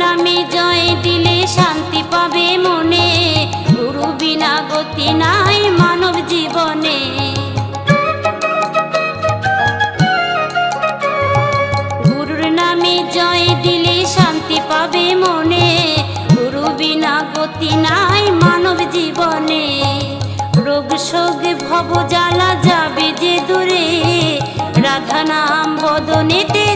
নামে জয় দিলে শান্তি পাবে মনে, গুরু বিনা গতি নাই মানব জীবনে। গুরুর নামে জয় দিলে শান্তি পাবে মনে, গুরু বিনা গতি নাই মানব জীবনে। রোগ শোক ভব জ্বালা যাবে যে দূরে, রাধা নাম বদনেতে